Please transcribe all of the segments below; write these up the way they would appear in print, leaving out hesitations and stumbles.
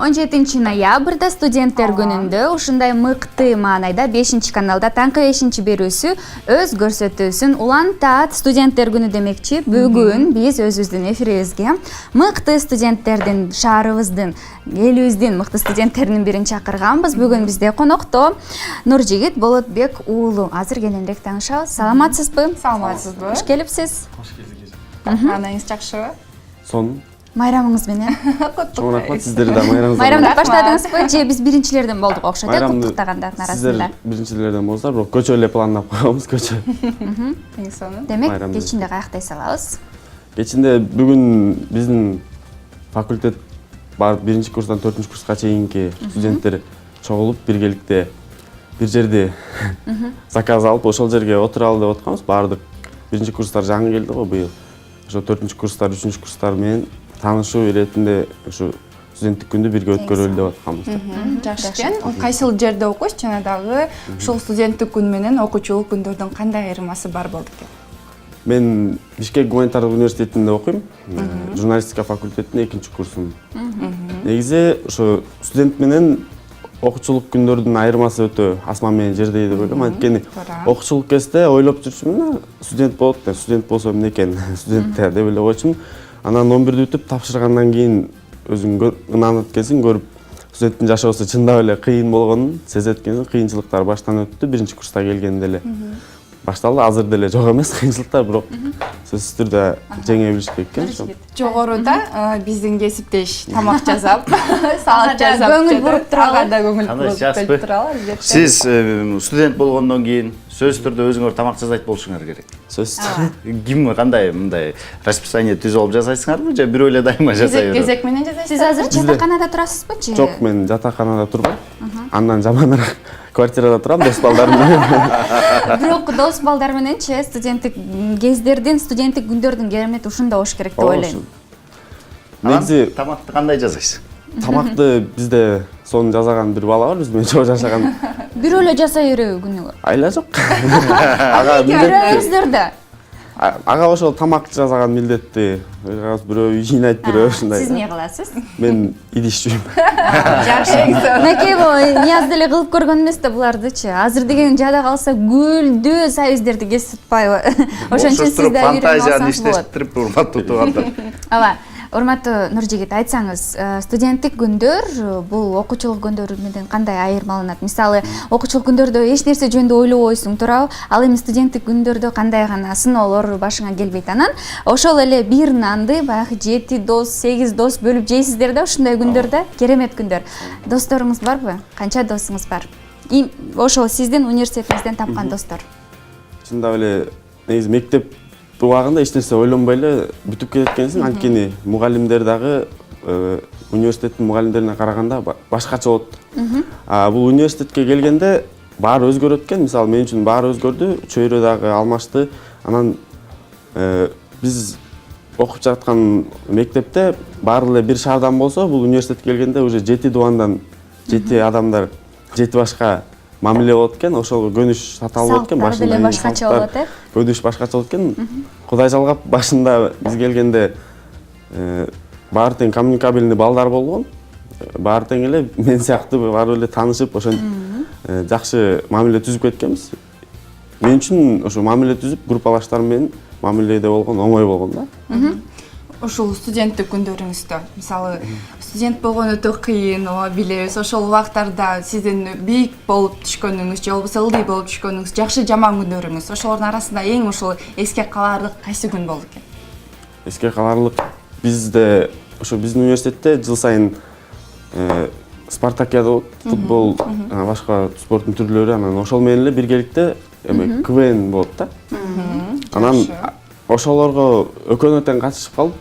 17-ноябрда студенттер күнүндө ушундай мыкты маанайда 5-каналда таңкы 5-берүүсү өз көрсөтүүсүн улантат. Студенттер күнү демекчи, бүгүн биз өзүбүздүн эфирибизге мыкты студенттердин, шаарыбыздын, элибиздин мыкты студенттеринин бирин чакырганбыз. Бүгүн бизде конокто Нуржигит Болотбек уулу. Азыр кененирээк таанышабыз. Саламатсызбы? Саламатсызбы? Кош келипсиз. Кош келдиңиз. Анаңыз жакшыбы? Сонун. Майрамыңыз менен. Чоң рахмат, сиздерге да майрамыңыз. Майрамды баштадыңызбы? Же биз биринчилерден болдук окшойт, куттуктагандардын арасында. Сиздер биринчилерден болсоңуздар, бирок көчө эле пландап койгонбуз, көчө. Эң сонун. Демек, кечинде каяктай салабыз? Кечинде бүгүн биздин факультет барып 1-курстан 4-курска чейинки студенттер чогулуп биргеликте бир жерде заказ алып, ошол жерге отуралы деп атканбыз. Баардык 1-курстар жаңы келди го быйыл. Ошо 4-курстар, 3-курстар менен таанышуу иретинде ушу студенттик күндү бирге өткөрөлү деп атканбыз. Жакшы экен. Кайсыл жерде окуйсуз жана дагы ушул студенттик күн менен окуучулук күндөрдүн кандай айырмасы бар болду экен? Мен Бишкек гуманитардык университетинде окуйм. Журналистика факультетинин 2-курсумун. Негизи ошо студент менен окуучулук күндөрдүн айырмасы өтө асман менен жердей деп ойлойм. Анткени окуучулук кезде ойлоп жүрчүмүн, студент болот, студент болсо эмне экен, студенттер деп эле койчумун. Анан 11-ди бүтүп тапшыргандан кийин өзүң ынанып экенсиң, көрүп студенттин жашоосу чындап эле кыйын болгонун сезет экенсиң. Кыйынчылыктар баштан өттү, 1-курста келгенде эле башталды. Азыр деле жок эмес кыйынчылыктар, бирок сөзсүз түрдө жеңе билиш керек экен. Жогоруда биздин кесиптеш тамак жасап, салат жасап, көңүл буруп туралы. Кандай туралы. Сиз студент болгондон кийин сөзсүз түрдө өзүңөр тамак жасайт болушуңар керек. Сөзсүз. Ким кандай мындай расписание түзүп алып жасайсыңарбы же бирөө эле дайыма жасай берет? Кезек менен жасайсыз. Сиз азыр жатаканада турасызбы же? Жок, мен жатаканада турбайм. Андан жаманыраак квартирада турам, дос балдарым менен. Бирок дос балдар мененчи студенттик кездердин, студенттик күндөрдүн керемети ушунда болуш керек деп ойлойм. Негизи тамакты кандай жасайсыз? тамакты бизде сонун жасаган бир бала бар, биз менен чогуу жашаган. Бирөө эле жасай береби күнүгө? Айла жок. Ага Көрөңүздөр да. Ага ошол тамак жасаган милдетти. Бирөө жыйнайт, бирөө ушундай. Сиз эмне кыласыз? Мен идиш жуйм. Жакшы. Накей Нияз деле кылып көргөн эмес да булардычы. Азыр деген жада калса гүлдүү союздерди кесип атпайбы? Ошон үчүн сиз да фантазияны иштештирип урматтуу туугандар. Ооба. Урматтуу Нуржигит, айтсаңыз, студенттик күндөр бул окуучулук күндөр менен кандай айырмаланат? Мисалы, окуучулук күндөрдө эч нерсе жөнүндө ойлобойсуң, туурабы? Ал эми студенттик күндөрдө кандай гана сыноолор башыңа келбейт. Анан ошол эле бир нанды баягы 7 дос, 8 дос бөлүп жейсиздер да ушундай күндөрдө, керемет күндөр. Досторуңуз барбы? Канча досуңуз бар? Ошол сиздин университетиңизден тапкан достор. Чындап эле негизи мектеп убагында эч нерсе ойлонбой эле бүтүп кетет экенсиң. Анткени мугалимдер дагы университеттин мугалимдерине караганда башкача болот. Бул университетке келгенде баары өзгөрөт экен. Мисалы, мен үчүн баары өзгөрдү, чөйрө дагы алмашты. Анан биз окуп жаткан мектепте баары эле бир шаардан болсо, бул университетке келгенде уже 7 дубандан 7 адамдар 7 башка мамиле болот экен. Ошол көнүш саталып экен, башында башкача болот, көнүш башкача болот экен. Кудай жалгап, башында биз келгенде баары тең коммуникабельный балдар болгон. Баары тең эле мен сыяктуу баары эле таанышып, ошон жакшы мамиле түзүп кеткенбиз. Мен үчүн ошо мамиле түзүп, группалаштарым менен мамиледе болгон оңой болгон да. Ушул студенттик күндөрүңүздө, мисалы, студент болгон өтө кыйын, билебиз. Ошол убактарда сиздин бийик болуп түшкөнүңүз же болбосо ылдый болуп түшкөнүңүз, жакшы жаман күндөрүңүз, ошолордун арасында эң ушул эске калаарлык кайсы күн болду экен? Эске калаарлык бизде ошо биздин университетте жыл сайын спартакиада болот, футбол, башка спорттун түрлөрү, анан ошол менен эле биргеликте КВН болот да. Анан ошолорго өкөнө тең катышып калып,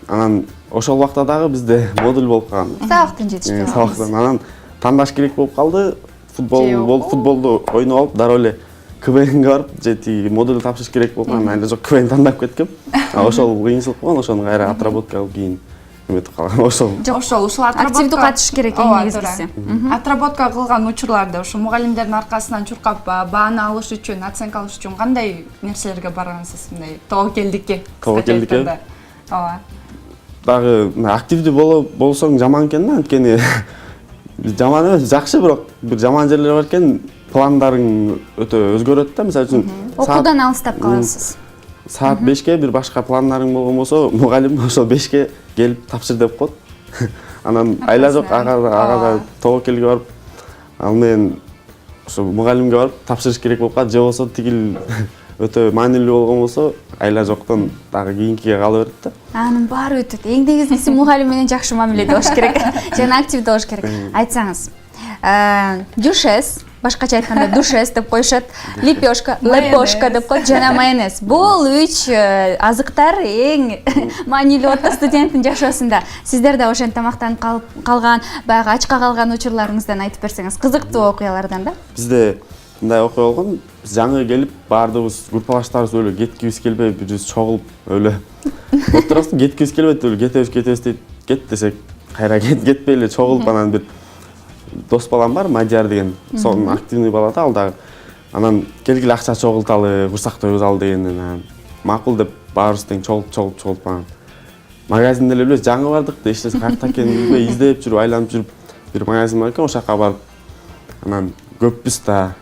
анан ошол убакта дагы бизде модуль болуп калган. Сабактан жетишпей. Сабактан. Анан тандаш керек болуп калды. Футболду ойноп алып, дароо эле КВНге барып, жети модуль тапшырыш керек болгон. Айла жок, КВН тандап кеткем. Ошол кыйынчылык болгон, ошону кайра отработка кылып кийин эметип калган. Ошол активдүү катышыш керек эң негизгиси. Отработка кылган учурларда ошо мугалимдердин аркасынан чуркап бааны алыш үчүн, оценка алыш үчүн кандай нерселерге баргансыз? Мындай тобокелдикке. Тобокелдикке. Ооба. дагы активдүү болсоң жаман экен да, анткени жаман эмес, жакшы, бирок бир жаман жерлери бар экен, пландарың өтө өзгөрөт да. Мисалы үчүн окуудан алыстап каласыз. Саат 5ке бир башка пландарың болгон болсо, мугалим ошол 5ке келип тапшыр деп коет. Анан айла жок, ага да тобокелге барып, ал менен ошо мугалимге барып тапшырыш керек болуп калат, же болбосо тигил өтө маанилүү болгон болсо, айла жоктон дагы кийинкиге кала берет да. Анын баары өтөт. Эң негизгиси мугалим менен жакшы мамиледе болуш керек. Жана активдүү болуш керек. Айтсаңыз, дюшес, башкача айтканда душес деп коюшат, лепешка, лепошка деп коет, жана майонез. Бул 3 азыктар эң маанилүү болот студенттин жашоосунда. Сиздер да ошентип тамактанып калган, баягы ачка калган учурларыңыздан айтып берсеңиз, кызыктуу окуялардан да? Бизде мындай окуя болгон, биз жаңы келип, баардыгыбыз группалаштарыбыз өлө кеткибиз келбей, бирибиз чогулуп өлө отурабыз, кеткибиз келбейт, өлө кетебиз дейт. Кет десек, кайра кетпей эле чогулуп, анан бир дос балам бар, Мадияр деген, сонун активный бала да, ал дагы. Анан келгиле акча чогулталы, курсак тойгузалы дегенден макул деп баарыбыз тең чогулуп анан магазинде эле билебиз, жаңы бардык да, эч нерсе каякта экенин билбей, издеп жүрүп, айланып жүрүп, бир магазин бар экен, ошол жака барып, анан көппүз да,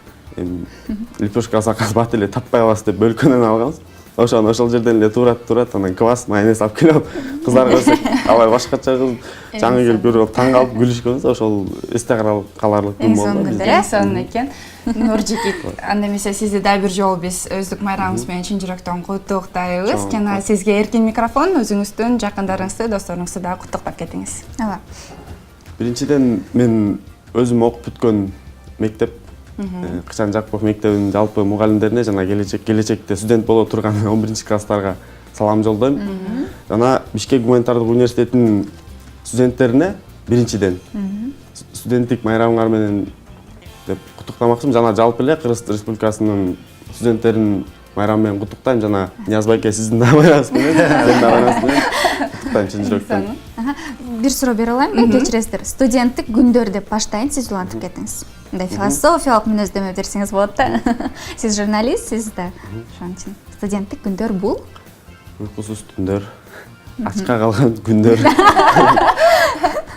лепешка алсак бат эле таппай калабыз деп бөлкөнөн алганбыз. Ошол жерден эле турат, анан квас, майонез алып келип, кыздар көрсөк, алай башкача кыз жаңы келип көрүп таң калып күлүшкөнбүз. Ошол эсте каларлык күн болду. Эң сонун экен. Нуржигит, анда эмесе сизди дагы бир жолу биз өздүк майрамыбыз менен чын жүрөктөн куттуктайбыз. Жана сизге эркин микрофон, өзүңүздүн жакындарыңызды, досторуңузду дагы куттуктап кетиңиз. Ооба. Биринчиден мен өзүм окуп бүткөн мектеп, Кычан Жакупов мектебинин жалпы мугалимдерине жана келечекте студент боло турган 11-класстарга салам жолдойм. Жана Бишкек гуманитардык университетинин студенттерине биринчиден студенттик майрамыңар менен деп куттуктамакчымын. Жана жалпы эле Кыргыз Республикасынын студенттерин майрамы менен куттуктайм. Жана Нияз байке, сиздин да майрамыңыз менен, сиздин да майрамыңыз менен куттуктайм чын жүрөктөн. Бир суроо бере алайынбы? Кечиресиздер. Студенттик күндөр деп баштайын, сиз улантып кетиңиз. Мындай философиялык мүнөздөмө берсеңиз болот да. Сиз журналист, сиз да. Ошон үчүн студенттик күндөр бул Уйкусуз түндөр, ачка калган күндөр.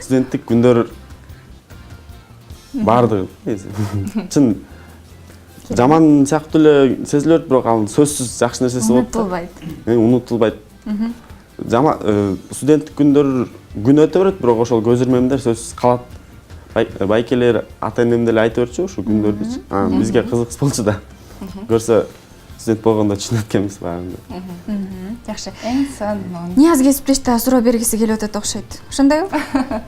Студенттик күндөр бардыгы чын жаман сыяктуу эле сезилет, бирок ал сөзсүз жакшы нерсеси болот. Унутулбайт. Студенттик күндөр күн өтө берет, бирок ошол көз ирмемдер сөзсүз калат. Байкелер ата-энем деле айтып берчү ушу күндөрдүчү. Бизге кызык болчу да. Көрсө студент болгондо түшүнөт экенбиз баарын. жакшы. Эң сонун. Нияз кесиптеш да суроо бергиси келип атат окшойт. Ошондойбу?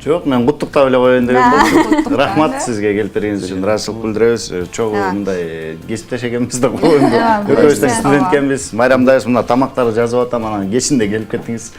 Жок, мен куттуктап эле коеюн деген болчу. Рахмат сизге келип бергениңиз үчүн. Ыраазычылык билдиребиз. Чогуу мындай кесиптеш экенбиз да коеюн. Экөөбүз да студент экенбиз. Майрамдайбыз, мына тамактарды жазып атам, анан кечинде келип кеттиңиз.